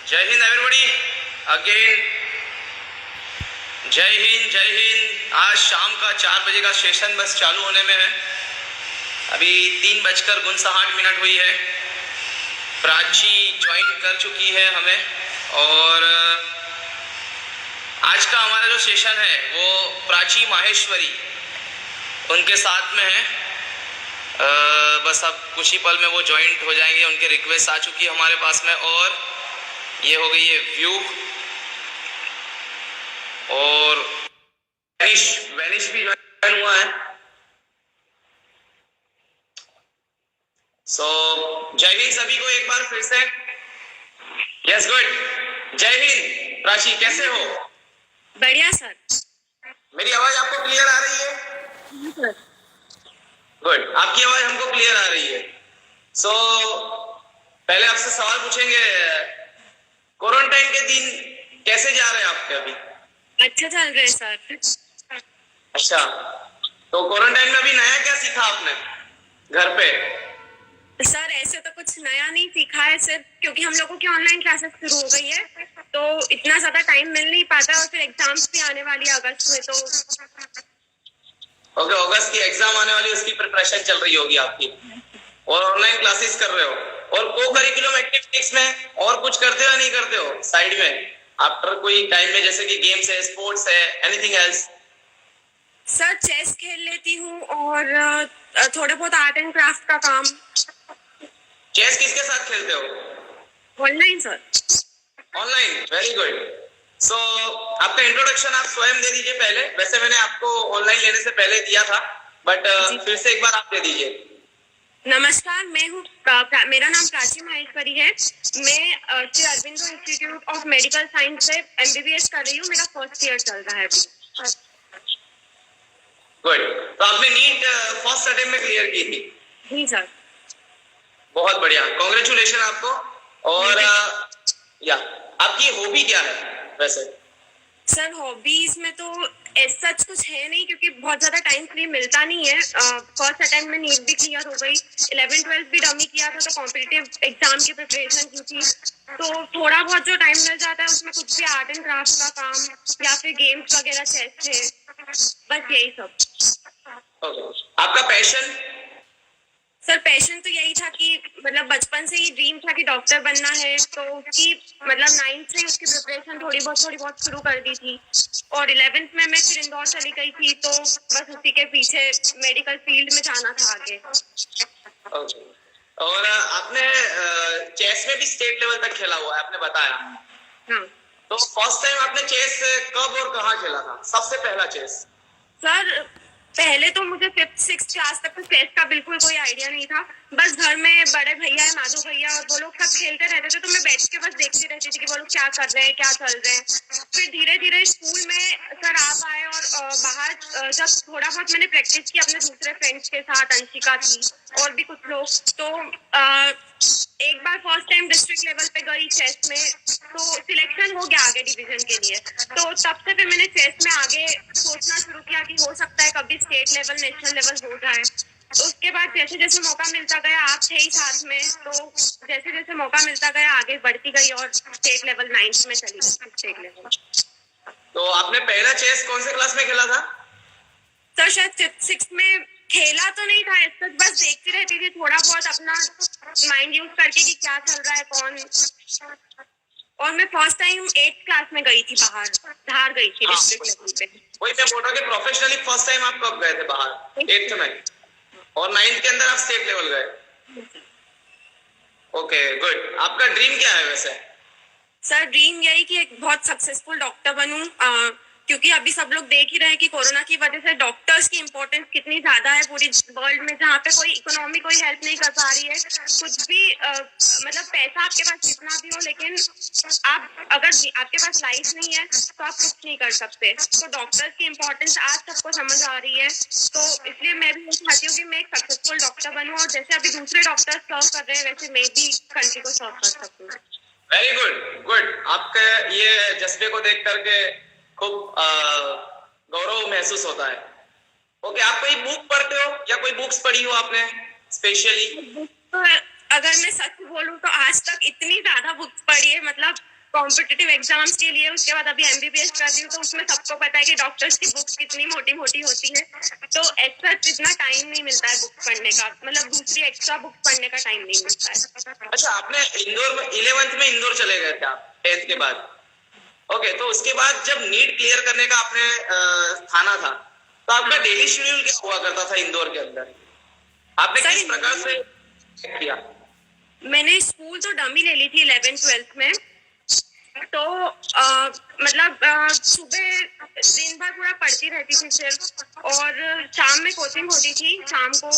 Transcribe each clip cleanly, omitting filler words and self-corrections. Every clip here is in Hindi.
जय हिंद एवरीबॉडी अगेन। जय हिंद जय हिंद। आज शाम का 4 बजे का सेशन बस चालू होने में है। अभी 3:59 हुई है। प्राची ज्वाइन कर चुकी है हमें, और आज का हमारा जो सेशन है वो प्राची माहेश्वरी उनके साथ में है। बस अब कुछ ही पल में वो ज्वाइंट हो जाएंगे। उनके रिक्वेस्ट आ चुकी है हमारे पास में, और ये हो गई है व्यू, और वैनिश भी ज्वाइन हुआ है। सो जय हिंद सभी को एक बार फिर से। Yes good. जय हिंद। प्राची कैसे हो? बढ़िया सर। मेरी आवाज आपको क्लियर आ रही है? गुड, आपकी आवाज हमको क्लियर आ रही है। सो पहले आपसे सवाल पूछेंगे, क्वारंटाइन के दिन कैसे जा रहे हैं आपके? अभी अच्छा चल रहे सर। अच्छा, तो क्वारंटाइन में अभी नया क्या सीखा आपने घर पे? सर ऐसे तो कुछ नया नहीं सीखा है, सिर्फ क्योंकि हम लोगों की ऑनलाइन क्लासेस शुरू हो गई है तो इतना ज्यादा टाइम मिल नहीं पाता, और फिर एग्जाम्स भी आने वाली है अगस्त में। तो ओके, अगस्त की एग्जाम आने वाली, उसकी प्रिपरेशन चल रही होगी आपकी, और ऑनलाइन क्लासेस कर रहे हो। और को करिकुलम एक्टिविटीज में और कुछ करते हो या नहीं करते हो साइड में आफ्टर कोई टाइम में, जैसे कि गेम्स है, स्पोर्ट्स है, एनीथिंग एल्स? सर चेस खेल लेती हूँ और थोड़े बहुत आर्ट एंड क्राफ्ट का काम। चेस किसके साथ खेलते हो? Online sir. Online, very good. So आपका इंट्रोडक्शन आप स्वयं दे दीजिए पहले। वैसे मैंने आपको ऑनलाइन लेने से पहले दिया था, बट फिर से एक बार आप दे दीजिए। नमस्कार, मैं हूँ मेरा नाम प्राची माहेश्वरी है। मैं Shri Aurobindo institute of medical science से MBBS कर रही हूँ। मेरा फर्स्ट ईयर चल रहा है अभी। गुड। तो आपने नीट फर्स्ट अटेम्प्ट में क्लियर की थी? जी सर। बहुत बढ़िया, कांग्रेचुलेशन आपको। और या आपकी हॉबी क्या है वैसे? सर हॉबीज में तो सच कुछ है नहीं, क्योंकि बहुत ज्यादा टाइम फ्री मिलता नहीं है। फर्स्ट अटेम्प्ट में नीट भी क्लियर हो गई, 11-12 भी डमी किया था, तो कॉम्पिटिटिव एग्जाम की प्रिपरेशन की थी। तो थोड़ा बहुत जो टाइम मिल जाता है उसमें कुछ भी आर्ट एंड क्राफ्ट का काम या फिर गेम्स वगैरह, चेस है, बस यही सब। आपका पैशन? सर पैशन तो यही था कि मतलब बचपन से ही ड्रीम था कि डॉक्टर बनना है, तो उसकी मतलब 9th से उसकी प्रिपरेशन थोड़ी बहुत शुरू कर दी थी। और 11th में मैं फिर इंदौर चली गई थी, तो बस उसी के पीछे मेडिकल फील्ड में जाना था आगे। और आपने चेस में भी स्टेट लेवल तक खेला हुआ है, आपने बताया। हाँ। तो फर्स्ट टाइम आपने चेस कब और कहाँ खेला था, सबसे पहला चेस? सर पहले तो मुझे 5th-6th क्लास तक तो चेस का बिल्कुल कोई आइडिया नहीं था। बस घर में बड़े भैया है, माधव भैया, और वो लोग सब खेलते रहते थे, तो मैं बैठ के बस देखती रहती थी कि वो लोग क्या कर रहे हैं, क्या चल रहे हैं। फिर धीरे धीरे स्कूल में सर आप आए, और बाहर जब थोड़ा बहुत मैंने प्रैक्टिस की अपने दूसरे फ्रेंड्स के साथ, अंशिका थी और भी कुछ लोग, तो एक बार फर्स्ट टाइम डिस्ट्रिक्ट लेवल पे गई चेस में, तो सिलेक्शन हो गया आगे डिवीजन के लिए। तो तब से फिर मैंने चेस में आगे सोचना शुरू किया कि हो सकता है कभी स्टेट लेवल, नेशनल लेवल हो जाए। तो उसके बाद जैसे जैसे मौका मिलता गया, आप थे ही साथ में, तो जैसे जैसे मौका मिलता गया आगे बढ़ती गई, और स्टेट लेवल 9th में चली गई, स्टेट लेवल। तो आपने पहला चेस कौन से क्लास में खेला था? सर शायद 5th-6th में खेला तो नहीं था, बस देखती रहती थी थोड़ा बहुत अपना माइंड यूज करके कि क्या चल रहा है, कौन। और मैं फर्स्ट टाइम 8th क्लास में गई थी बाहर, धार गई थी डिस्ट्रिक्ट लेवल पे। वही मैं बोल रहा हूँ कि प्रोफेशनली फर्स्ट टाइम आप कब गए थे बाहर? 8th में, और 9th के अंदर आप स्टेट लेवल गए। Okay good. आपका ड्रीम क्या है वैसे? सर ड्रीम यही कि एक बहुत सक्सेसफुल डॉक्टर बनूं, क्योंकि अभी सब लोग देख ही रहे हैं कि कोरोना की वजह से डॉक्टर्स की इम्पोर्टेंस कितनी ज्यादा है पूरी वर्ल्ड में, जहाँ पे कोई इकोनॉमी कोई हेल्प नहीं कर पा रही है। कुछ भी मतलब पैसा आपके पास जितना भी हो, लेकिन आप अगर आपके पास लाइफ नहीं है तो आप कुछ नहीं कर सकते। तो डॉक्टर्स की इम्पोर्टेंस आज सबको समझ आ रही है, तो इसलिए मैं भी चाहती हूँ कि मैं एक सक्सेसफुल डॉक्टर बनूं, और जैसे अभी दूसरे डॉक्टर्स सर्व कर रहे हैं वैसे मैं भी कंट्री को सर्व कर सकूँ। Very good, good. आपके ये जज्बे को देख करके खूब गौरव महसूस होता है। ओके, आप कोई बुक पढ़ते हो या कोई बुक्स पढ़ी हो आपने स्पेशली? तो अगर मैं सच बोलूं तो आज तक इतनी ज्यादा बुक्स पढ़ी है, मतलब कॉम्पिटिटिव एग्जाम्स के लिए, उसके बाद अभी एमबीबीएस कर रही हूँ, तो उसमें सबको पता है कि डॉक्टर्स की बुक्स कितनी मोटी मोटी होती है, तो एक्स्ट्रा इतना टाइम नहीं मिलता है बुक पढ़ने का, मतलब दूसरी एक्स्ट्रा बुक पढ़ने का टाइम नहीं मिलता है। अच्छा, आपने इंदौर में 11th में इंदौर चले गए थे आप 10th के बाद? ओके, तो उसके बाद जब नीट क्लियर करने का आपने ठाना था, तो आपका डेली शेड्यूल क्या हुआ करता था इंदौर के अंदर? आपने किस प्रकार से किया? मैंने स्कूल तो डमी ले ली थी 11th-12th में, तो मतलब सुबह दिन भर पूरा पढ़ती रहती थी सिर्फ, और शाम में कोचिंग होती थी, शाम को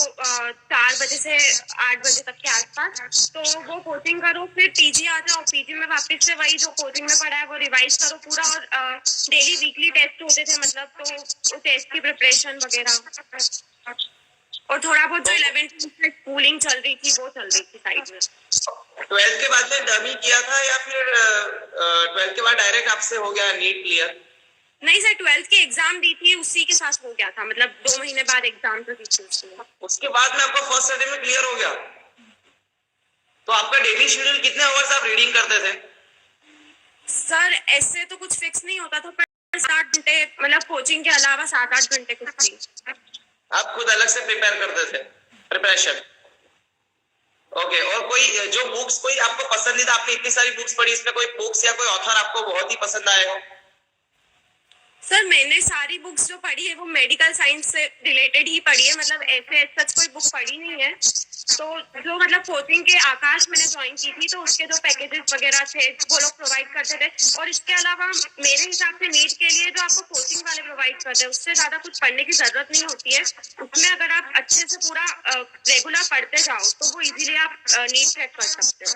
4 बजे से 8 बजे तक के आसपास, तो वो कोचिंग करो, फिर पीजी आ जाओ, पीजी में वापस से वही जो कोचिंग में पढ़ा है वो रिवाइज करो पूरा, और डेली वीकली टेस्ट होते थे, मतलब तो टेस्ट की प्रिपरेशन वगैरह, और थोड़ा बहुत जो 11th में स्कूलिंग चल रही थी वो चल रही थी साइड में। 12th के बाद में डमी किया था या फिर 12th के बाद डायरेक्ट आपसे हो गया नीट क्लियर? नहीं सर, 12th की एग्जाम दी थी, उसी के साथ हो गया था, मतलब 2 महीने बाद एग्जाम तो दी थी उसमें। उसके बाद में आपका फर्स्ट अटेम्प्ट में क्लियर हो गया? तो आपका डेली शेड्यूल कितने आवर्स आप रीडिंग करते थे? सर ऐसे तो कुछ फिक्स नहीं होता था, पर 7 घंटे, मतलब कोचिंग के अलावा 7-8 घंटे कुछ थी। आप खुद अलग से प्रिपेयर करते थे, प्रिपरेशन? ओके, और कोई जो बुक्स कोई आपको पसंदीदा, आपने इतनी सारी बुक्स पढ़ी, इसमें कोई बुक्स या कोई ऑथर आपको बहुत ही पसंद आए हो? सर मैंने सारी बुक्स जो पढ़ी है वो मेडिकल साइंस से रिलेटेड ही पढ़ी है, मतलब ऐसे सच कोई बुक पढ़ी नहीं है। तो जो मतलब कोचिंग के आकाश मैंने ज्वाइन की थी, तो उसके जो पैकेजेस वगैरह थे वो लोग प्रोवाइड करते थे, और इसके अलावा मेरे हिसाब से नीट के लिए जो आपको कोचिंग वाले प्रोवाइड करते हैं उससे ज्यादा कुछ पढ़ने की जरूरत नहीं होती है। उसमें अगर आप अच्छे से पूरा रेगुलर पढ़ते जाओ तो वो इजीली आप नीट क्रैक कर सकते हो।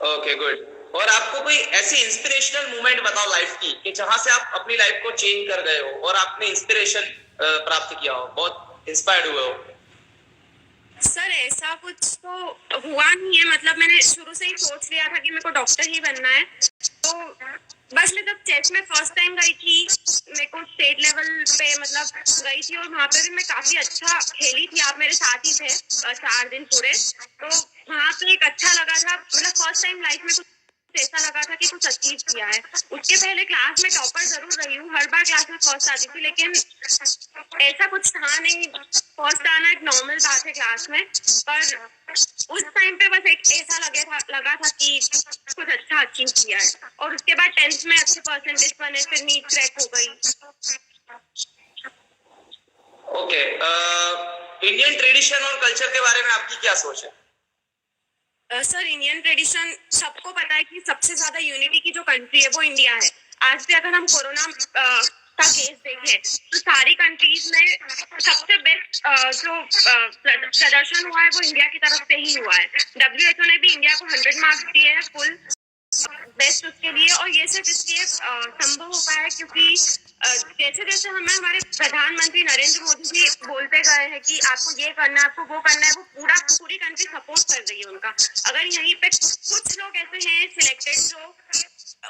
Okay, good. और आपको कोई ऐसी इंस्पिरेशनल मोमेंट बताओ लाइफ की कि जहां से आप अपनी लाइफ को चेंज कर गए हो और आपने इंस्पिरेशन प्राप्त किया हो, बहुत इंस्पायर्ड हुए हो? सर ऐसा कुछ तो हुआ नहीं है, मतलब मैंने शुरू से ही सोच लिया था कि मेरे को डॉक्टर ही बनना है, तो बस मैं जब चेस में फर्स्ट टाइम गई थी, मेरे को स्टेट लेवल पे मतलब गई थी, और वहाँ पे भी मैं काफी अच्छा खेली थी, आप मेरे साथ ही थे 4 दिन पूरे, तो वहाँ पे एक अच्छा लगा था, मतलब फर्स्ट टाइम लाइफ में कुछ ऐसा लगा था कि कुछ अचीव किया है। उसके पहले क्लास में टॉपर जरूर रही हूँ, हर बार क्लास में फर्स्ट आती थी, लेकिन ऐसा कुछ था नहीं, फर्स्ट आना एक नॉर्मल बात है क्लास में, पर उस टाइम पे बस एक ऐसा लगा था कि कुछ अच्छा अचीव किया है, और उसके बाद 10th में अच्छे परसेंटेज बने, फिर नीट क्रैक हो गई। ओके, इंडियन ट्रेडिशन और कल्चर के बारे में आपकी क्या सोच है? सर इंडियन ट्रेडिशन, सबको पता है कि सबसे ज्यादा यूनिटी की जो कंट्री है वो इंडिया है। आज भी अगर हम कोरोना का केस देखें तो सारी कंट्रीज में सबसे बेस्ट जो प्रदर्शन हुआ है वो इंडिया की तरफ से ही हुआ है। WHO ने भी इंडिया को 100 मार्क्स दिए हैं फुल बेस्ट उसके लिए, और ये सिर्फ इसलिए संभव हो पाया है क्योंकि जैसे जैसे हमें हमारे प्रधानमंत्री नरेंद्र मोदी जी बोलते गए हैं कि आपको ये करना है, आपको वो करना है, वो पूरी कंट्री सपोर्ट कर रही है उनका। अगर यहीं पे कुछ लोग ऐसे हैं सिलेक्टेड जो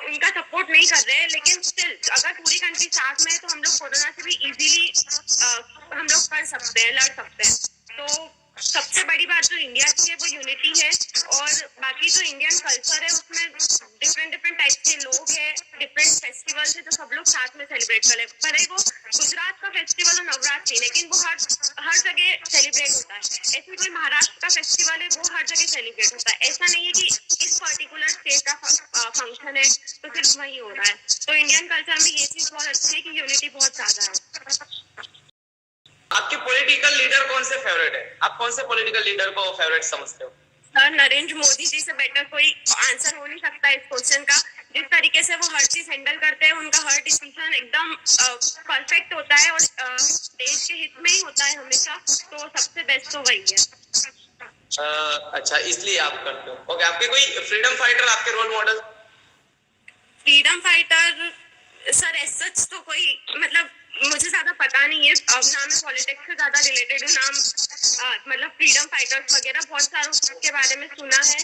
उनका सपोर्ट नहीं कर रहे हैं, लेकिन स्टिल अगर पूरी कंट्री साथ में है तो हम लोग कोरोना से भी इजीली हम लोग कर सकते हैं, लड़ सकते हैं। तो सबसे बड़ी बात जो इंडिया की है वो यूनिटी है, और बाकी जो इंडियन कल्चर है उसमें डिफरेंट टाइप के लोग हैं, डिफरेंट फेस्टिवल्स है जो सब लोग साथ में सेलिब्रेट करें। भले वो गुजरात का फेस्टिवल हो नवरात्रि, लेकिन वो हर जगह सेलिब्रेट होता है। ऐसे कोई महाराष्ट्र का फेस्टिवल है वो हर जगह सेलिब्रेट होता है। ऐसा नहीं है कि इस पर्टिकुलर स्टेट का फंक्शन है तो सिर्फ वही हो रहा है। तो इंडियन कल्चर में ये चीज बहुत अच्छी है कि यूनिटी बहुत ज्यादा है। आपके पॉलिटिकल लीडर कौन से फेवरेट है? आप कौन से पॉलिटिकल लीडर को फेवरेट समझते हो? सर नरेंद्र मोदी जी से बेटर कोई आंसर हो नहीं सकता इस क्वेश्चन का। जिस तरीके से वो हर चीज हैंडल करते हैं, उनका हर डिसीजन एकदम परफेक्ट होता है और देश के हित में ही होता है हमेशा, तो सबसे बेस्ट तो वही है। अच्छा, इसलिए आप करते हो। ओके, आपके कोई फ्रीडम फाइटर आपके role model? Freedom fighter sir सच तो कोई मतलब मुझे ज्यादा पता नहीं है, ना मैं पॉलिटिक्स से ज्यादा रिलेटेड हूँ, ना मतलब फ्रीडम फाइटर्स वगैरह बहुत सारों के बारे में सुना है,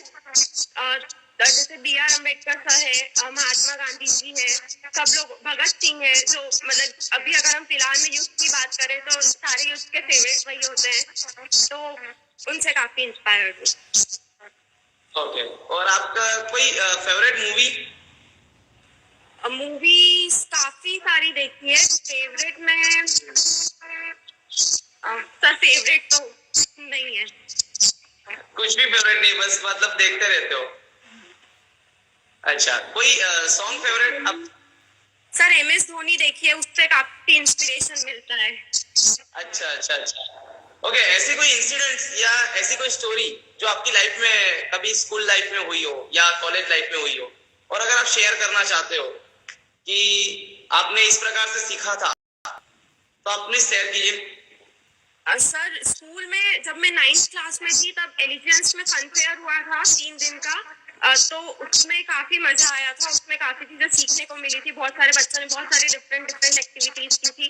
जैसे BR अम्बेडकर सर है, महात्मा गांधी जी है, सब लोग, भगत सिंह है, जो मतलब अभी अगर हम फिलहाल में यूथ की बात करें तो सारे यूथ के फेवरेट वही होते हैं, तो उनसे काफी इंस्पायर्ड हूँ। ओके, और आपका कोई फेवरेट मूवी? मूवीज काफी सारी देखी है। फेवरेट में सर फेवरेट तो नहीं है। कुछ भी फेवरेट नहीं, बस मतलब देखते रहते हो? अच्छा, कोई सॉन्ग फेवरेट आप? सर MS धोनी देखिए, उससे काफी इंस्पिरेशन मिलता है। अच्छा अच्छा अच्छा, ओके। ऐसी कोई इंसिडेंट्स या ऐसी कोई स्टोरी जो आपकी लाइफ में कभी स्कूल लाइफ में हुई हो या कॉलेज लाइफ में हुई हो, और अगर आप शेयर करना चाहते हो कि आपने इस प्रकार से सीखा था, तो आप प्लीज शेयर कीजिए। सर स्कूल में जब मैं 9th क्लास में थी तब एलिजेंस में फन फेयर हुआ था 3 दिन का। तो उसमें काफी मजा आया था, उसमें काफी चीजें सीखने को मिली थी। बहुत सारे बच्चों ने बहुत सारी डिफरेंट एक्टिविटीज की थी,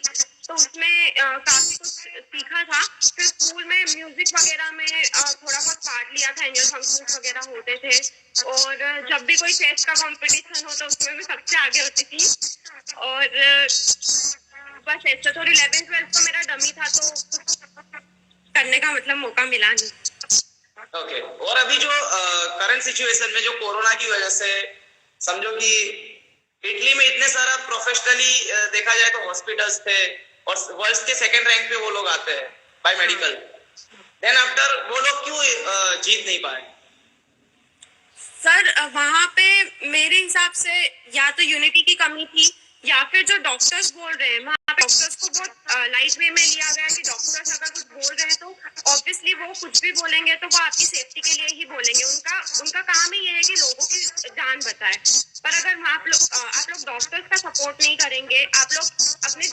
तो उसमें काफी कुछ सीखा था। फिर स्कूल में म्यूजिक वगैरह में थोड़ा बहुत पार्ट लिया था, एनुअल फंक्शंस वगैरह होते थे, और जब भी कोई फेस्ट का कंपटीशन हो तो उसमें मैं सबसे आगे होती थी। और बस ऐसा, तो 11th 12th तो मेरा डमी था, तो करने का मतलब मौका मिला नहीं। ओके, और अभी जो करंट सिचुएशन में जो कोरोना की वजह से, समझो कि इटली में इतने सारा प्रोफेशनली देखा जाए तो हॉस्पिटल्स थे, और वर्ल्ड के सेकंड रैंक पे वो लोग आते हैं बाय मेडिकल, देन आफ्टर वो लोग क्यों जीत नहीं पाए? सर वहाँ पे मेरे हिसाब से या तो यूनिटी की कमी थी, या फिर जो डॉक्टर्स बोल रहे हैं वहाँ पे डॉक्टर्स को बहुत लाइट वे में लिया गया कि डॉक्टर्स अगर कुछ बोल रहे हैं तो ऑब्वियसली वो कुछ भी बोलेंगे तो वो आपकी सेफ्टी के लिए ही बोलेंगे। उनका काम ही ये है कि लोगों की जान बचाए। पर अगर आप लोग डॉक्टर्स का सपोर्ट नहीं करेंगे, आप लोग अपने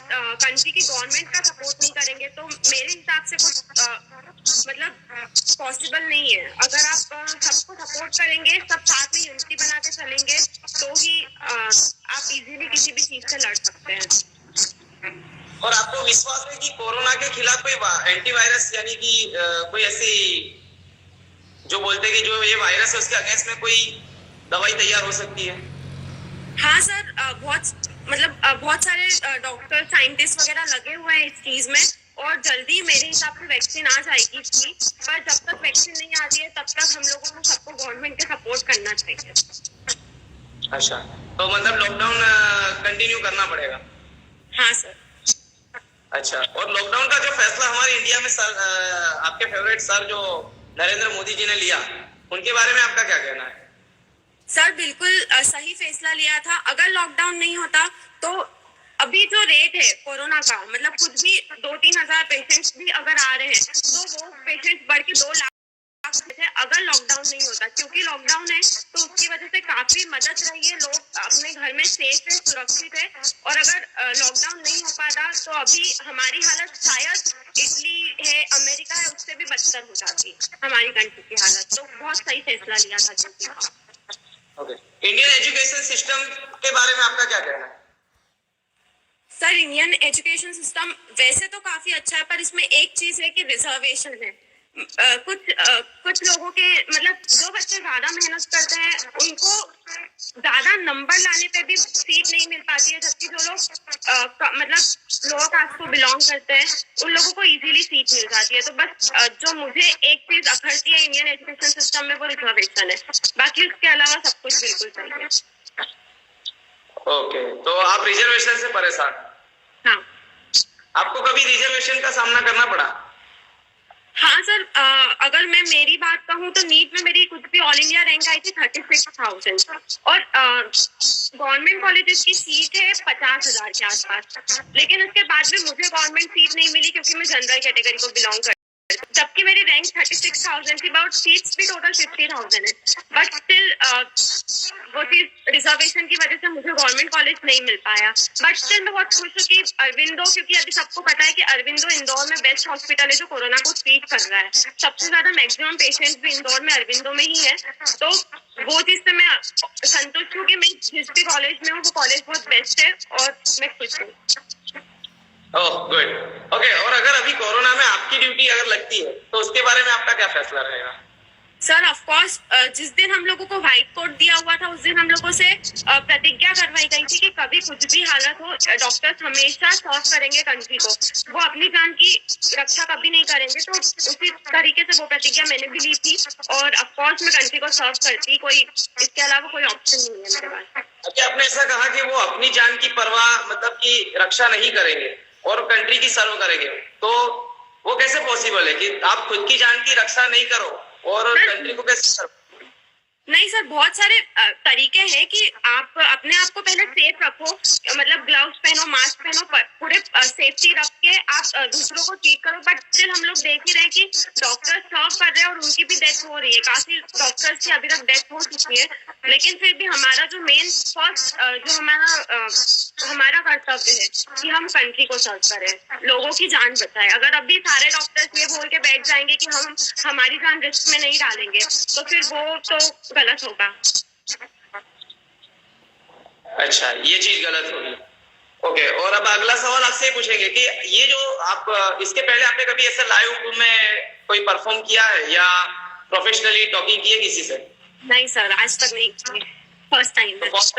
कंट्री की गवर्नमेंट का सपोर्ट नहीं करेंगे, तो मेरे हिसाब से कुछ मतलब पॉसिबल नहीं है। अगर आप सबको सपोर्ट करेंगे, सब साथ में यूनिटी बना के चलेंगे, तो ही आप इजीली किसी भी चीज से लड़ सकते हैं। और आपको विश्वास है कि कोरोना के खिलाफ कोई एंटीवायरस, यानी कि कोई ऐसी जो बोलते हैं कि जो ये वायरस है उसके अगेंस्ट में कोई दवाई तैयार हो सकती है? हाँ सर, बहुत सारे डॉक्टर साइंटिस्ट वगैरह लगे हुए हैं इस चीज में, और जल्दी मेरे हिसाब से वैक्सीन आ जाएगी इसकी। पर जब तक वैक्सीन नहीं आती है तब तक हम लोगों को सबको गवर्नमेंट के सपोर्ट करना चाहिए। अच्छा, तो मतलब लॉकडाउन कंटिन्यू करना पड़ेगा? हाँ सर। अच्छा, और लॉकडाउन का जो फैसला हमारे इंडिया में सर, आपके फेवरेट सर जो नरेंद्र मोदी जी ने लिया, उनके बारे में आपका क्या कहना है? सर बिल्कुल सही फैसला लिया था। अगर लॉकडाउन नहीं होता तो अभी जो रेट है कोरोना का, मतलब कुछ भी 2-3 हजार पेशेंट्स भी अगर आ रहे हैं तो वो पेशेंट्स बढ़ के 2 लाख है अगर लॉकडाउन नहीं होता। क्योंकि लॉकडाउन है तो उसकी वजह से काफी मदद रही है, लोग अपने घर में सेफ है, सुरक्षित है। और अगर लॉकडाउन नहीं हो पाता तो अभी हमारी हालत शायद इटली है, अमेरिका है, उससे भी बदतर हो जाती हमारी कंट्री की हालत। तो बहुत सही फैसला लिया था जो। ओके, इंडियन एजुकेशन सिस्टम के बारे में आपका क्या कहना है? सर इंडियन एजुकेशन सिस्टम वैसे तो काफी अच्छा है, पर इसमें एक चीज है कि रिजर्वेशन है। कुछ लोगों के मतलब जो बच्चे ज्यादा मेहनत करते हैं उनको ज्यादा नंबर लाने पे भी सीट नहीं मिल पाती है, जबकि जो लोग मतलब लोअर कास्ट को बिलोंग करते हैं उन लोगों को इजीली सीट मिल जाती है। तो बस जो मुझे एक चीज अखरती है इंडियन एजुकेशन सिस्टम में वो रिजर्वेशन है, बाकी उसके अलावा सब कुछ बिल्कुल सही है। ओके, तो आप रिजर्वेशन से परेशान? हाँ। आपको कभी रिजर्वेशन का सामना करना पड़ा? हाँ सर, अगर मैं मेरी बात कहूँ तो नीट में मेरी कुछ भी ऑल इंडिया रैंक आई थी 36,000, और गवर्नमेंट कॉलेजेस की सीट है 50,000 के आसपास। लेकिन उसके बाद भी मुझे गवर्नमेंट सीट नहीं मिली क्योंकि मैं जनरल कैटेगरी को बिलोंग करती, जबकि मेरी रैंक 36,000 थी, बट सीट्स भी टोटल 50,000 है। बट स्टिल वो चीज रिजर्वेशन की वजह से मुझे गवर्नमेंट कॉलेज नहीं मिल पाया। बट स्टिल मैं बहुत खुश हूँ कि अरविंदो, क्योंकि अभी सबको पता है कि अरविंदो इंदौर में बेस्ट हॉस्पिटल है जो कोरोना को ट्रीट कर रहा है। सबसे ज्यादा मैक्सिमम पेशेंट्स भी इंदौर में अरविंदो में ही है। तो वो चीज से मैं संतुष्ट हूँ कि मैं जिस भी कॉलेज में हूँ वो कॉलेज बहुत बेस्ट है, और मैं खुश हूँ। Oh good, okay. और अगर अभी कोरोना में आपकी ड्यूटी अगर लगती है तो उसके बारे में आपका क्या फैसला रहेगा? सर ऑफ कोर्स जिस दिन हम लोगों को व्हाइट कोट दिया हुआ था उस दिन हम लोगों से प्रतिज्ञा करवाई गई थी कि कभी कुछ भी हालत हो डॉक्टर्स हमेशा सर्व करेंगे कंट्री को, वो अपनी जान की रक्षा कभी नहीं करेंगे। तो उसी तरीके से वो प्रतिज्ञा मैंने भी ली थी और ऑफकोर्स मैं कंट्री को सर्व करती, कोई इसके अलावा कोई ऑप्शन नहीं है मेरे पास। अच्छा, आपने ऐसा कहा कि वो अपनी जान की परवाह मतलब की रक्षा नहीं करेंगे और कंट्री की सर्व करेंगे, तो वो कैसे पॉसिबल है कि आप खुद की जान की रक्षा नहीं करो और कंट्री को कैसे सर्व? नहीं सर, बहुत सारे तरीके हैं कि आप अपने आप को पहले सेफ रखो, मतलब ग्लव्स पहनो, मास्क पहनो, पूरे सेफ्टी रख के आप दूसरों को ट्रीट करो। बट स्टिल हम लोग देख ही रहे हैं कि डॉक्टर्स सर्व कर रहे हैं और उनकी भी डेथ हो रही है, काफी डॉक्टर्स की अभी तक डेथ हो चुकी है। लेकिन फिर भी हमारा जो मेन फर्स्ट जो हमारा कर्तव्य है कि हम कंट्री को सर्व करें, लोगों की जान बचाएं। अगर अभी सारे डॉक्टर्स ये बोल के बैठ जाएंगे कि हम हमारी जान रिस्क में नहीं डालेंगे तो फिर वो तो गलत होगा। अच्छा, ये चीज गलत होगी। ओके, और अब अगला सवाल आपसे पूछेंगे कि ये जो आप इसके पहले आपने कभी ऐसे लाइव में कोई परफॉर्म किया है या प्रोफेशनली टॉकिंग की है किसी से? नहीं सर, आज तक नहीं की, फर्स्ट टाइम। फर्स्ट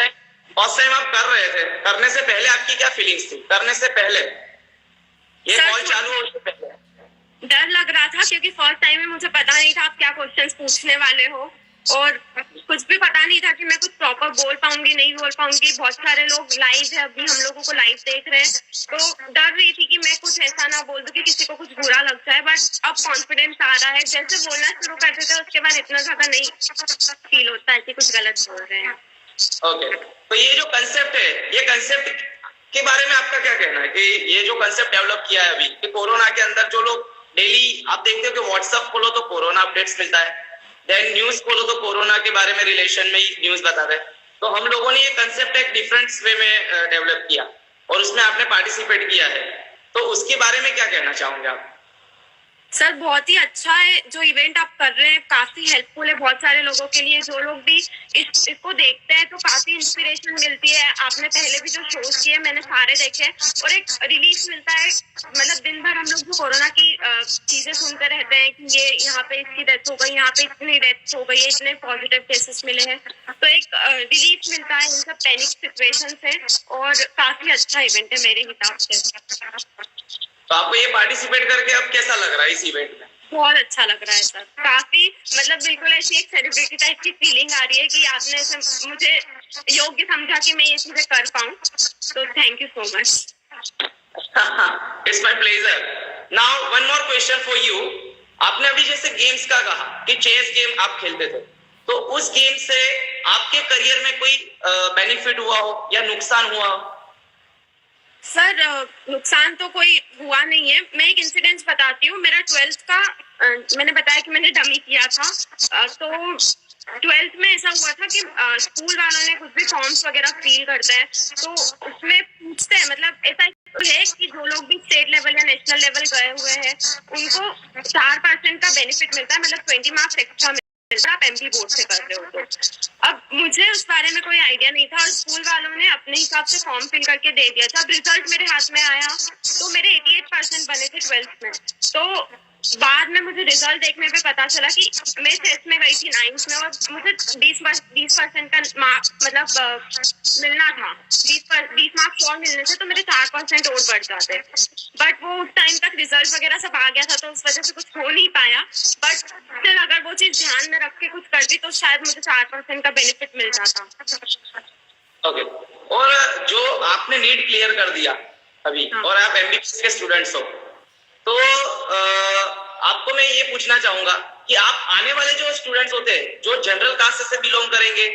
टाइम आप कर रहे थे, करने से पहले आपकी क्या फीलिंग्स थी? करने से पहले, ये कॉल चालू होने से पहले डर लग रहा था क्योंकि फर्स्ट टाइम में मुझे पता नहीं था आप क्या क्वेश्चंस पूछने वाले हो और कुछ भी पता नहीं था कि मैं कुछ प्रॉपर बोल पाऊंगी नहीं बोल पाऊंगी। बहुत सारे लोग लाइव है, अभी हम लोगों को लाइव देख रहे हैं, तो डर रही थी कि मैं कुछ ऐसा ना बोल दूं कि किसी को कुछ बुरा लग जाए। बट अब कॉन्फिडेंस आ रहा है, जैसे बोलना शुरू करते थे उसके बाद इतना ज्यादा नहीं फील होता है कि कुछ गलत बोल रहे हैं। ओके, तो ये जो कंसेप्ट है, ये कंसेप्ट के बारे में आपका क्या कहना है कि ये जो कंसेप्ट डेवलप किया है अभी कि कोरोना के अंदर जो लोग डेली आप देखते हो कि व्हाट्सएप खोलो तो कोरोना अपडेट्स मिलता है, देन न्यूज खोलो तो कोरोना के बारे में रिलेशन में ही न्यूज बताते हैं, तो हम लोगों ने ये कंसेप्ट एक डिफरेंट वे में डेवलप किया और उसमें आपने पार्टिसिपेट किया है, तो उसके बारे में क्या कहना चाहोगे आप? सर बहुत ही अच्छा है जो इवेंट आप कर रहे हैं, काफी हेल्पफुल है बहुत सारे लोगों के लिए। जो लोग भी इसको देखते हैं तो काफी इंस्पिरेशन मिलती है। आपने पहले भी जो शोज किए मैंने सारे देखे और एक रिलीफ मिलता है। मतलब दिन भर हम लोग जो कोरोना की चीजें सुनते रहते हैं कि ये यहाँ पे इसकी डेथ हो गई, यहाँ पे इतनी डेथ हो गई है, इतने पॉजिटिव केसेस मिले हैं, तो एक रिलीफ मिलता है इन सब पैनिक सिचुएशन से और काफी अच्छा इवेंट है मेरे हिसाब से। तो आपको ये पार्टिसिपेट करके अब कैसा लग रहा है इस इवेंट में? बहुत अच्छा लग रहा है सर, काफी मतलब बिल्कुल ऐसी एक सेलिब्रिटी टाइप की फीलिंग आ रही है कि आपने ऐसे मुझे योग्य समझा कि मैं ये चीजें कर पाऊँ, तो thank you so much. It's my pleasure. Now one more question for you. आपने अभी जैसे गेम्स का कहा कि चेस गेम आप खेलते थे, तो उस गेम से आपके करियर में कोई बेनिफिट हुआ हो या नुकसान हुआ हो? सर नुकसान तो कोई हुआ नहीं है। मैं एक इंसिडेंट बताती हूँ। मेरा 12th का मैंने बताया कि मैंने डमी किया था, तो 12th में ऐसा हुआ था कि स्कूल वालों ने कुछ भी फॉर्म्स वगैरह फिल करते हैं तो उसमें पूछते हैं, मतलब ऐसा है कि जो लोग भी स्टेट लेवल या नेशनल लेवल गए हुए हैं उनको 4% का बेनिफिट मिलता है, मतलब 20 मार्क्स एक्स्ट्रा आप एमपी बोर्ड से कर रहे हो। तो अब मुझे उस बारे में कोई आइडिया नहीं था और स्कूल वालों ने अपने हिसाब से फॉर्म फिल करके दे दिया था। अब रिजल्ट मेरे हाथ में आया तो मेरे 88% बने थे 12th में। तो बाद में मुझे रिजल्ट देखने पे पता चला कि मैं चेस में गई थी 9th में और मुझे 20% का मतलब मिलना था। 20 मार्क्स और मिलने थे तो मेरे 4% और बढ़ जाते। बट वो उस टाइम तक रिजल्ट वगैरह सब आ गया था तो उस वजह से कुछ हो नहीं पाया। बट स्टिल अगर वो चीज ध्यान में रख के कुछ करती तो शायद मुझे 4% का बेनिफिट मिल जाता। ओके, और जो आपने नीट क्लियर कर दिया अभी और आप एमबीबीएस के स्टूडेंट्स हो, तो आपको मैं ये पूछना चाहूंगा कि आप आने वाले जो स्टूडेंट्स होते हैं जो जनरल कास्ट से बिलोंग करेंगे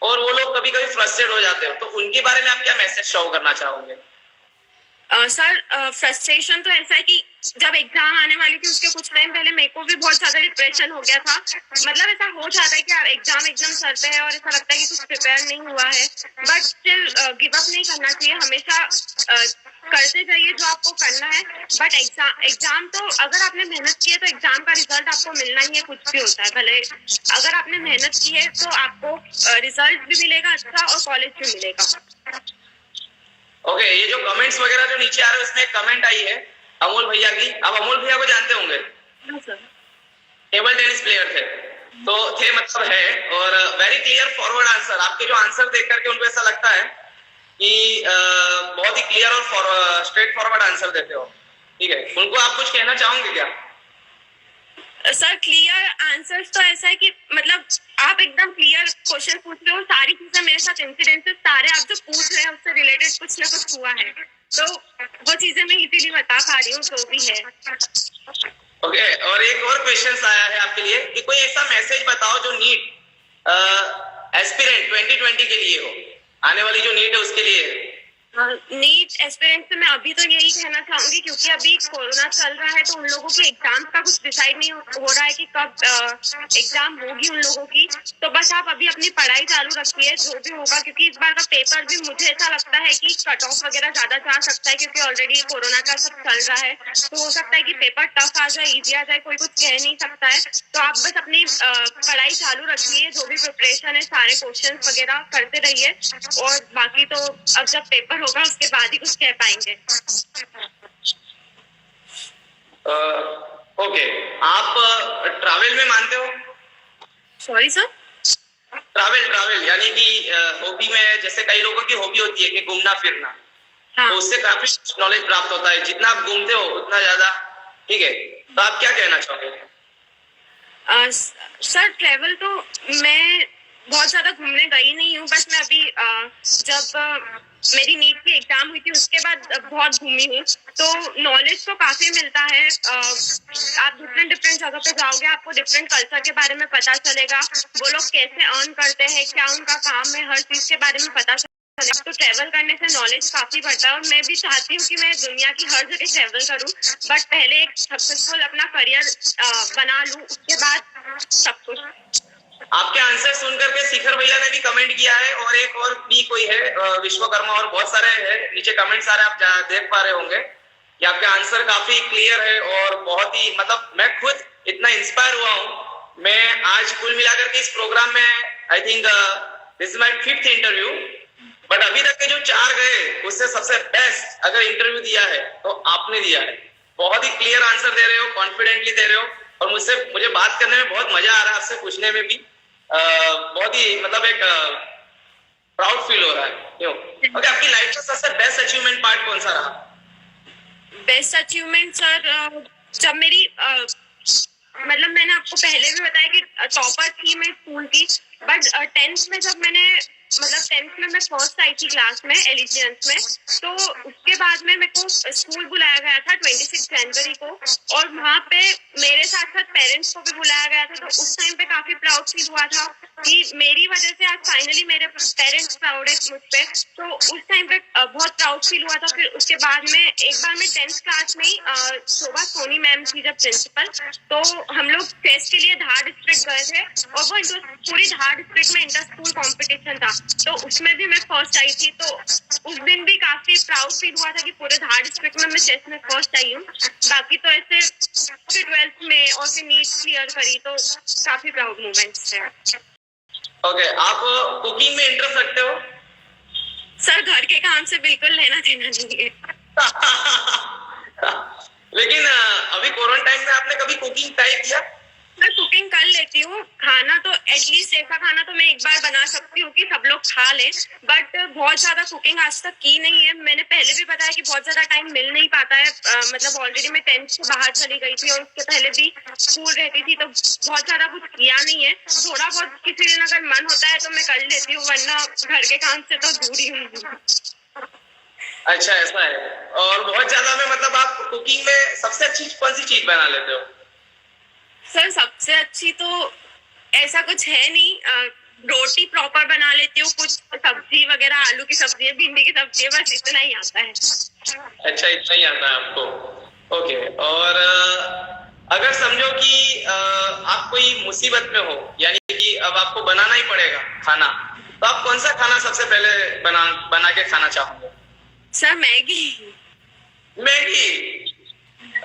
और वो लोग कभी कभी फ्रस्ट्रेट हो जाते हो, तो उनके बारे में आप क्या मैसेज शो करना चाहोगे? सर फ्रस्ट्रेशन तो ऐसा है कि जब एग्जाम आने वाली थी उसके कुछ टाइम पहले मेरे को भी बहुत ज्यादा डिप्रेशन हो गया था। मतलब ऐसा हो जाता है कि एग्जाम एकदम सर पे है और ऐसा लगता है कि कुछ प्रिपेयर नहीं हुआ है, बट स्टिल गिव अप नहीं करना चाहिए। हमेशा करते जाइए जो आपको करना है। बट एग्जाम तो अगर आपने मेहनत की है तो एग्जाम का रिजल्ट आपको मिलना ही है, कुछ भी होता है। भले अगर आपने मेहनत की है तो आपको रिजल्ट भी मिलेगा अच्छा और कॉलेज भी मिलेगा। ओके, ये जो कमेंट्स वगैरह जो नीचे आ रहे हैं उसमें एक कमेंट आई है अमोल भैया की। आप अमोल भैया को जानते होंगे? सर टेबल टेनिस प्लेयर थे, तो थे मतलब है, और वेरी क्लियर फॉरवर्ड आंसर। आपके जो आंसर देख करके उनको ऐसा लगता है कि बहुत ही क्लियर और स्ट्रेट फॉरवर्ड आंसर देते हो। ठीक है, उनको आप कुछ कहना चाहोगे क्या? सर क्लियर आंसर्स तो ऐसा है कि मतलब आप एकदम क्लियर क्वेश्चन पूछ रहे हो, सारी चीजें मेरे साथ इंसिडेंसेस सारे आप जो पूछ रहे हैं उससे रिलेटेड कुछ ना कुछ हुआ है, तो वो चीजें मैं इजीली बता पा रही हूँ जो भी है। ओके, और एक और क्वेश्चन आया है आपके लिए कि कोई ऐसा मैसेज बताओ जो नीट एस्पिरेंट 2020 के लिए हो, आने वाली जो नीट है उसके लिए। नीट एस्पिरेंट से मैं अभी तो यही कहना चाहूंगी, क्योंकि अभी कोरोना चल रहा है तो उन लोगों के एग्जाम का कुछ डिसाइड नहीं हो रहा है कि कब एग्जाम होगी उन लोगों की। तो बस आप अभी अपनी पढ़ाई चालू रखिए जो भी होगा, क्योंकि इस बार का पेपर भी मुझे ऐसा लगता है कि कट ऑफ वगैरह ज्यादा जा सकता है, क्योंकि ऑलरेडी कोरोना का सब चल रहा है। तो हो सकता है कि पेपर टफ आ जाए, इजी आ जाए, कोई कुछ कह नहीं सकता है। तो आप बस अपनी पढ़ाई चालू रखिए, जो भी प्रिपरेशन है सारे क्वेश्चन वगैरह करते रहिए, और बाकी तो अब जब पेपर होगा उसके बाद ही कुछ कह पाएंगे। ओके, आप ट्रैवल में मानते हो? Sorry sir? ट्रैवल यानी कि हॉबी में, जैसे कई लोगों की हॉबी होती है कि घूमना फिरना। हाँ। तो उससे काफी नॉलेज प्राप्त होता है, जितना आप घूमते हो उतना ज्यादा। ठीक है, तो आप क्या कहना चाहोगे? सर ट्रैवल तो मैं बहुत ज्यादा घूमने गई नहीं हूँ, बस मैं अभी जब मेरी नीट की एग्जाम हुई थी उसके बाद बहुत घूमी हूँ, तो नॉलेज तो काफी मिलता है। आप डिफरेंट जगह पे जाओगे, आपको डिफरेंट कल्चर के बारे में पता चलेगा, वो लोग कैसे अर्न करते हैं, क्या उनका काम है, हर चीज के बारे में पता चलेगा। तो ट्रैवल करने से नॉलेज काफी बढ़ता है, और मैं भी चाहती हूँ कि मैं दुनिया की हर जगह ट्रैवल करूँ, बट पहले एक सक्सेसफुल अपना करियर बना लूँ, उसके बाद सब कुछ। आपके आंसर सुनकर के शिखर भैया ने भी कमेंट किया है, और एक और भी कोई है विश्वकर्मा, और बहुत सारे हैं नीचे कमेंट, सारे आप देख पा रहे होंगे कि आपके आंसर काफी क्लियर है, और बहुत ही मतलब मैं खुद इतना इंस्पायर हुआ हूँ। मैं आज कुल मिलाकर के इस प्रोग्राम में I think this is my 5th interview, but अभी तक के जो 4 गए उससे सबसे बेस्ट अगर इंटरव्यू दिया है तो आपने दिया है। बहुत ही क्लियर आंसर दे रहे हो, कॉन्फिडेंटली दे रहे हो, और मुझे बात करने में बहुत मजा आ रहा है, आपसे पूछने में भी बहुत ही मतलब एक प्राउड फील हो रहा है। क्यों? ओके, आपकी लाइफ का सबसे बेस्ट अचीवमेंट पार्ट कौन सा रहा? बेस्ट अचीवमेंट सर, जब मेरी मतलब मैंने आपको पहले भी बताया कि टॉपर थी मैं स्कूल की, बट 10th में जब मैंने मतलब 10th में मैं फर्स्ट आई थी क्लास में एलिजियंस में, तो उसके बाद में मेरे को स्कूल बुलाया गया था 26 जनवरी को, और वहाँ पे मेरे साथ साथ पेरेंट्स को भी बुलाया गया था। तो उस टाइम पे काफी प्राउड फील हुआ था कि मेरी वजह से आज फाइनली मेरे पेरेंट्स प्राउड है मुझ पे। तो उस टाइम पे बहुत प्राउड फील हुआ था। फिर उसके बाद में एक बार मैं 10th क्लास में ही शोभा सोनी मैम थी जब प्रिंसिपल, तो हम लोग फेस्ट के लिए धार डिस्ट्रिक्ट गए थे, और वो पूरी धार डिस्ट्रिक्ट में इंटर स्कूल कॉम्पिटिशन था, तो उसमें भी मैं फर्स्ट आई थी। तो उस दिन भी काफी प्राउड फील हुआ था कि पूरे धार डिस्ट्रिक्ट में मैं चेस में फर्स्ट आई हूँ। बाकी तो ऐसे फिर 12th में और फिर नीट क्लियर करी, तो काफी प्राउड मोमेंट्स है। ओके, आप कुकिंग में इंटरेस्ट रखते हो? सर घर के काम से बिल्कुल लेना देना नहीं है। लेकिन अभी कोरोना टाइम में आपने कभी कुकिंग ट्राई किया? मैं कुकिंग कर लेती हूँ, खाना तो एटलीस्ट ऐसा खाना तो मैं एक बार बना सकती हूँ कि सब लोग खा लें, बट बहुत ज्यादा कुकिंग आज तक की नहीं है। मैंने पहले भी बताया कि बहुत ज्यादा टाइम मिल नहीं पाता है, मतलब ऑलरेडी मैं 10th से बाहर चली गई थी, और उसके पहले भी स्कूल रहती थी, तो बहुत ज्यादा कुछ किया नहीं है। थोड़ा बहुत किसी दिन अगर मन होता है तो मैं कर लेती हूँ, वरना घर के काम से तो दूर ही हूँ। अच्छा, ऐसा है। और बहुत ज्यादा में मतलब आप कुकिंग में सबसे अच्छी कौन सी चीज बना लेते हो? सर सबसे अच्छी तो ऐसा कुछ है नहीं, रोटी प्रॉपर बना लेती हूँ, कुछ सब्जी वगैरह, आलू की सब्जी है, भिंडी की सब्जी है, बस इतना ही आता है। अच्छा, इतना ही आता है आपको। ओके, और अगर समझो कि आप कोई मुसीबत में हो, यानी कि अब आपको बनाना ही पड़ेगा खाना, तो आप कौन सा खाना सबसे पहले बना के खाना चाहोगे? Sir Maggi.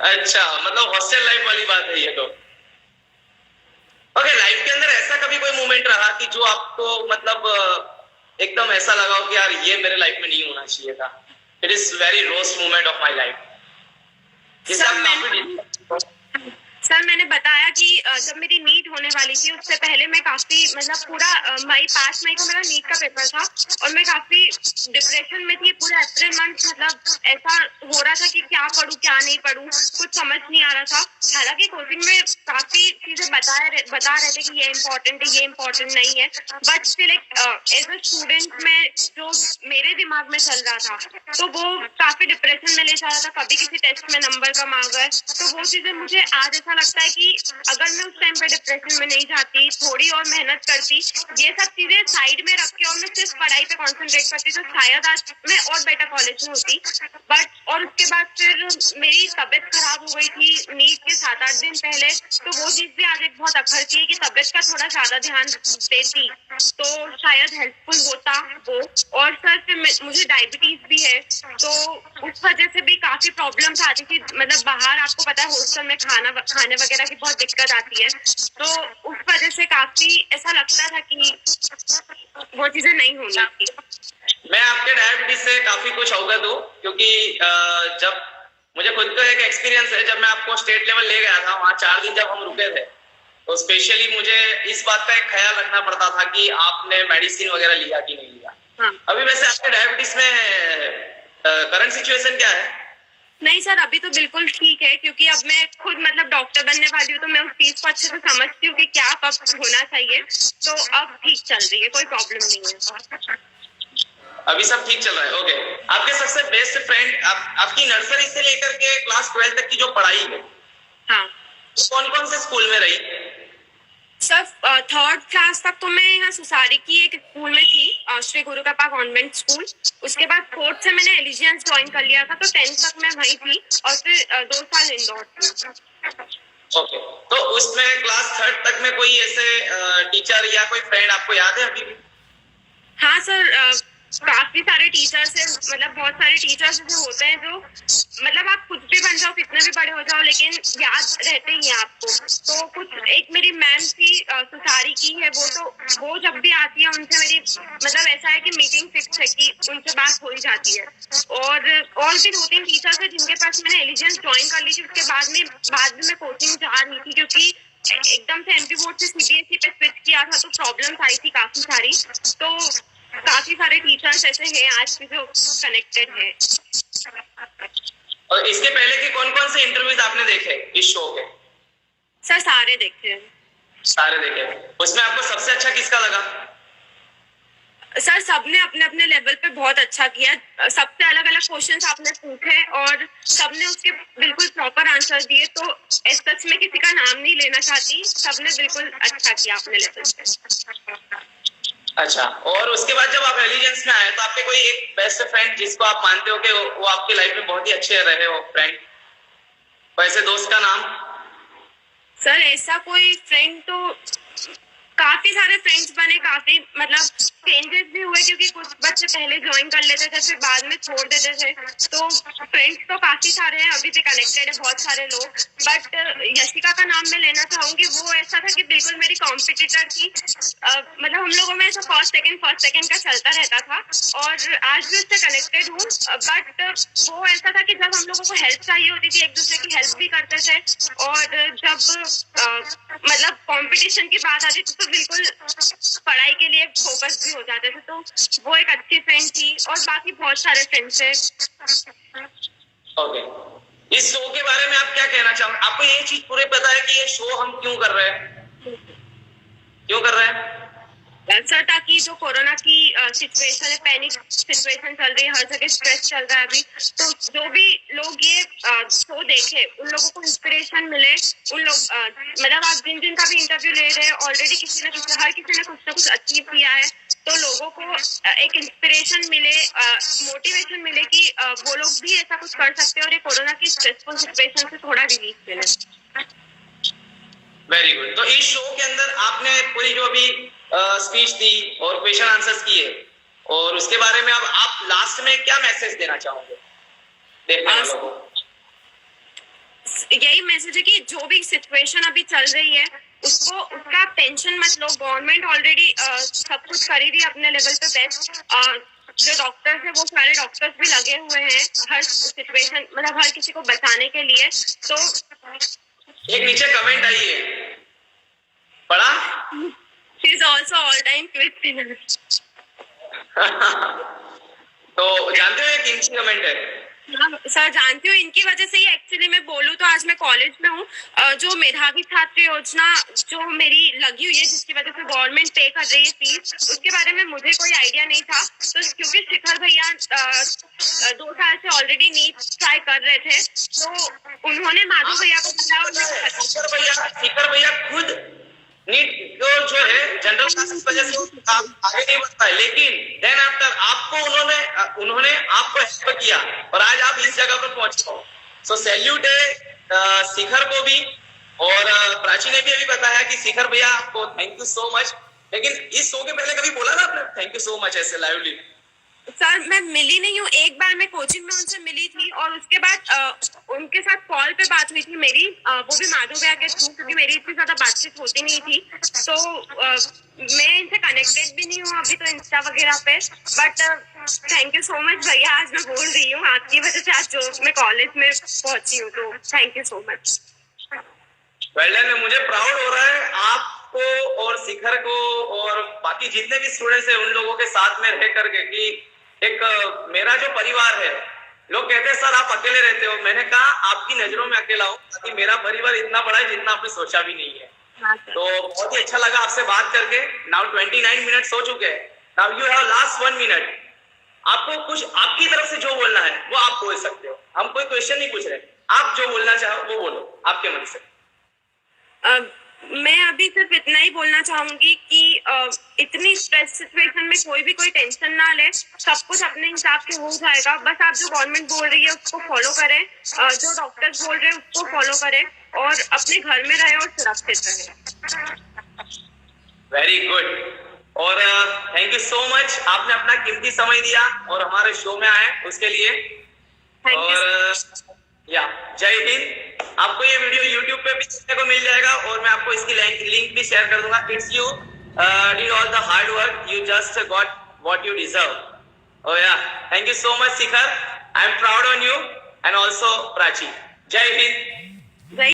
अच्छा, मतलब हॉस्टल लाइफ वाली बात है ये तो। ओके, लाइफ के अंदर ऐसा कभी कोई मोमेंट रहा कि जो आपको मतलब एकदम ऐसा लगा हो कि यार ये मेरे लाइफ में नहीं होना चाहिए था, it is very roast moment of my life? Sir मैंने बताया कि जब मेरी नीट होने वाली थी उससे पहले मैं काफी मतलब पूरा 5 मई को मेरा नीट का पेपर था और मैं काफी डिप्रेशन में थी। पूरा अप्रैल मंथ मतलब ऐसा हो रहा था कि क्या पढूं क्या नहीं पढूं, कुछ समझ नहीं आ रहा था। हालांकि कोचिंग में काफी चीजें बता रहे थे कि ये इम्पोर्टेंट है, ये इम्पोर्टेंट नहीं है, but still as a student में जो मेरे दिमाग में चल रहा था तो वो काफी डिप्रेशन में ले जा रहा था। कभी किसी टेस्ट में नंबर कम आ गए, तो वो चीजें मुझे आज ऐसा लगता है कि अगर मैं उस टाइम पे डिप्रेशन में नहीं जाती, थोड़ी और मेहनत करती, ये सब चीजें साइड में रख के और मैं सिर्फ पढ़ाई पे कॉन्सेंट्रेट करती तो शायद आज मैं और बेटर कॉलेज में होती। बट और उसके बाद फिर मेरी तबीयत खराब हो गई थी नीट के 7-8 दिन पहले, तो वो चीज भी आज एक बहुत अखरती है कि तबीयत का थोड़ा ज्यादा ध्यान देती तो शायद हेल्पफुल होता वो। और सर फिर मुझे डायबिटीज भी है, तो उस वजह से भी काफी प्रॉब्लम्स आती थी। मतलब बाहर आपको पता है हॉस्टल में खाने वगैरह की बहुत दिक्कत आती है, तो उस वजह से काफी ऐसा लगता था कि वो चीजें नहीं होनी थी। मैं आपके डायबिटीज से काफी कुछ अवगत हूँ, क्योंकि जब मुझे खुद का एक एक्सपीरियंस है, जब मैं आपको स्टेट लेवल ले गया था, वहाँ 4 दिन जब हम रुके थे, तो स्पेशली मुझे इस बात का एक ख्याल रखना पड़ता था कि आपने मेडिसिन वगैरह लिया कि नहीं लिया। हाँ। अभी वैसे आपके डायबिटीज में करंट सिचुएशन क्या है? नहीं सर, अभी तो बिल्कुल ठीक है, क्योंकि अब मैं खुद मतलब डॉक्टर बनने वाली हूँ, तो मैं उस चीज को अच्छे से समझती हूँ कि क्या कब होना चाहिए, तो अब ठीक चल रही है, कोई प्रॉब्लम नहीं है। अभी सब ठीक चल रहा है, ओके। आपके सबसे बेस्ट फ्रेंड आपकी नर्सरी से लेकर के क्लास 12 तक की जो पढ़ाई है, हाँ, कौन कौन से स्कूल में रही? सर 3rd क्लास तक तो मैं यहाँ सुसारी की एक स्कूल में थी, श्री गुरु कृपा कॉन्वेंट स्कूल। उसके बाद 4th से मैंने एलिजियंस ज्वाइन कर लिया था, तो 10th तक मैं वहीं थी और फिर 2 साल इंदौर थी। ओके, तो उसमें क्लास 3rd तक में कोई ऐसे टीचर या कोई फ्रेंड आपको याद है अभी भी? हाँ सर, काफी सारे टीचर्स हैं, मतलब बहुत सारे टीचर्स ऐसे होते हैं जो मतलब आप कुछ भी बन जाओ, कितने भी बड़े हो जाओ, लेकिन याद रहते ही हैं आपको। तो कुछ एक मेरी मैम थी सुसारी की है, वो जब भी आती है उनसे मेरी मतलब ऐसा है कि मीटिंग फिक्स है कि उनसे बात हो ही जाती है। और भी 2-3 टीचर्स है जिनके पास मैंने एलिजेंस ज्वाइन कर ली थी। उसके बाद में मैं कोचिंग जा रही थी, क्योंकि एकदम से एमपी बोर्ड से सीबीएसई पे स्विच किया था, तो प्रॉब्लम्स आई थी काफी सारी। तो काफी सारे टीचर्स ऐसे हैं आज भी जो कनेक्टेड हैं। और इसके पहले के कौन-कौन से इंटरव्यूज आपने देखे इस शो के? सर सारे देखे हैं। सारे देखे। उसमें आपको सबसे अच्छा किसका लगा? सर सबने अपने अपने लेवल पे बहुत अच्छा किया। सबसे अलग अलग क्वेश्चंस आपने पूछे और सबने उसके बिल्कुल प्रॉपर आंसर दिए, तो सच में किसी का नाम नहीं लेना चाहती, सबने बिल्कुल अच्छा किया अपने लेवल पे। अच्छा, और उसके बाद जब आप एलिजेंस में आए तो आपके कोई एक बेस्ट फ्रेंड जिसको आप मानते हो कि वो आपकी लाइफ में बहुत ही अच्छे रहे हो फ्रेंड, वैसे दोस्त का नाम? सर ऐसा कोई फ्रेंड तो काफी सारे फ्रेंड्स बने, काफी मतलब चेंजेस भी हुए, क्योंकि कुछ बच्चे पहले ज्वाइन कर लेते थे फिर बाद में छोड़ देते थे। तो फ्रेंड्स तो काफी सारे हैं, अभी भी कनेक्टेड है बहुत सारे लोग। बट यशिका का नाम मैं लेना चाहूंगी, वो ऐसा था कि बिल्कुल मेरी कॉम्पिटिटर थी। मतलब हम लोगों में ऐसा फर्स्ट सेकंड का चलता रहता था और आज भी उससे कनेक्टेड हूँ। बट वो ऐसा था कि जब हम लोगों को हेल्प चाहिए होती थी, एक दूसरे की हेल्प भी करते थे, और जब मतलब कंपटीशन की बात आती थी तो बिल्कुल पढ़ाई के लिए फोकस भी हो जाते थे। तो वो एक अच्छी फ्रेंड थी और बाकी बहुत सारे फ्रेंड्स हैं। ओके, इस शो के बारे में आप क्या कहना चाहोगे? आपको ये चीज पूरे पता है कि ये शो हम क्यों कर रहे हैं? सर ताकि जो कोरोना की सिचुएशन है, पैनिक सिचुएशन चल रही है, हर जगह स्ट्रेस चल रहा है अभी, तो जो भी लोग ये शो देखे उन लोगों को इंस्पिरेशन मिले। उन लोग मतलब आप जिन का भी इंटरव्यू ले रहे हैं, ऑलरेडी हर किसी ने कुछ ना कुछ अचीव किया है, तो लोगों को एक इंस्पिरेशन मिले, मोटिवेशन मिले कि वो लोग भी ऐसा कुछ कर सकते हैं और ये कोरोना की स्ट्रेसफुल सिचुएशन से थोड़ा रिलीफ मिले। Very good. तो इस शो के अंदर आपने पूरी जो अभी स्पीच दी और क्वेश्चन आंसर्स किए, और उसके बारे में अब आप लास्ट में क्या मैसेज देना चाहोगे देखने वालों को? यही मैसेज है कि जो भी सिचुएशन अभी चल रही है उसका टेंशन मत लो। गवर्नमेंट ऑलरेडी सब कुछ कर रही है अपने लेवल पे बेस्ट। जो डॉक्टर्स है वो सारे डॉक्टर्स भी लगे हुए हैं हर सिचुएशन मतलब हर किसी को बचाने के लिए। तो एक नीचे कमेंट आई है, पढ़ा? She is also all-time quiz winner. तो जानते हो ये किनकी कमेंट है? हाँ सर, जानती हूँ। इनकी वजह से ही एक्चुअली मैं बोलूँ तो आज मैं कॉलेज में हूँ। जो मेधावी छात्र योजना जो मेरी लगी हुई है, जिसकी वजह से गवर्नमेंट पे कर रही है फीस, उसके बारे में मुझे कोई आइडिया नहीं था। तो क्योंकि शिखर भैया 2 साल से ऑलरेडी नीट ट्राई कर रहे थे, तो उन्होंने माधव भैया को बताया। शिखर भैया खुद नीट जो है जनरल क्लास की वजह से आगे नहीं बढ़ता है, लेकिन देन आफ्टर आपको उन्होंने आपको हेल्प किया और आज आप इस जगह पर पहुंचे हो। सो सैल्यूट है शिखर को भी। और प्राची ने भी अभी बताया कि शिखर भैया आपको थैंक यू सो मच। लेकिन इस शो के पहले कभी बोला ना आपने थैंक यू सो मच ऐसे लाइवली? सर मैं मिली नहीं हूँ। एक बार मैं कोचिंग में उनसे मिली थी और उसके बाद उनके साथ कॉल पे बात हुई थी मेरी, वो भी माधव भैया के थ्रू, क्योंकि मेरी इतनी ज्यादा बातचीत होती नहीं थी। तो मैं इनसे कनेक्टेड भी नहीं हूँ अभी तो इंस्टा वगैरह पे। But thank you so much भैया, आज मैं बोल रही हूँ आपकी वजह से आज जो मैं कॉलेज में पहुंची हूँ, तो thank you so much. Well done. मुझे प्राउड हो रहा है आपको और शिखर को और बाकी जितने भी स्टूडेंट्स हैं उन लोगों के साथ में रह करके कि एक मेरा जो परिवार है, लोग कहते हैं सर आप अकेले रहते हो। मैंने कहा आपकी नजरों में अकेला हूँ, ताकि मेरा परिवार इतना बड़ा है जितना आपने सोचा भी नहीं है। तो बहुत ही अच्छा लगा आपसे बात करके। नाउ 29 मिनट्स हो चुके हैं। Now you have last 1 minute. आपको कुछ आपकी तरफ से जो बोलना है वो आप बोल सकते हो। हम कोई क्वेश्चन नहीं पूछ रहे, आप जो बोलना चाहो वो बोलो आपके मन से। मैं अभी सिर्फ इतना ही बोलना चाहूंगी कि इतनी स्ट्रेस सिचुएशन में कोई भी कोई टेंशन ना ले, सब कुछ अपने हिसाब से हो जाएगा। बस आप जो गवर्नमेंट बोल रही है उसको फॉलो करें, जो डॉक्टर्स बोल रहे हैं उसको फॉलो करें और अपने घर में रहे और सुरक्षित रहे। Very good. और थैंक यू सो मच, आपने अपना कीमती समय दिया और हमारे शो में आए उसके लिए। और जय हिंद। आपको ये वीडियो YouTube पे भी देखने को मिल जाएगा और मैं आपको इसकी लिंक भी शेयर कर दूंगा। It's you did all the hard work, you just got what you deserve. Oh yeah, thank you so much Shikhar. I am proud on you and also Prachi. Jai Hind.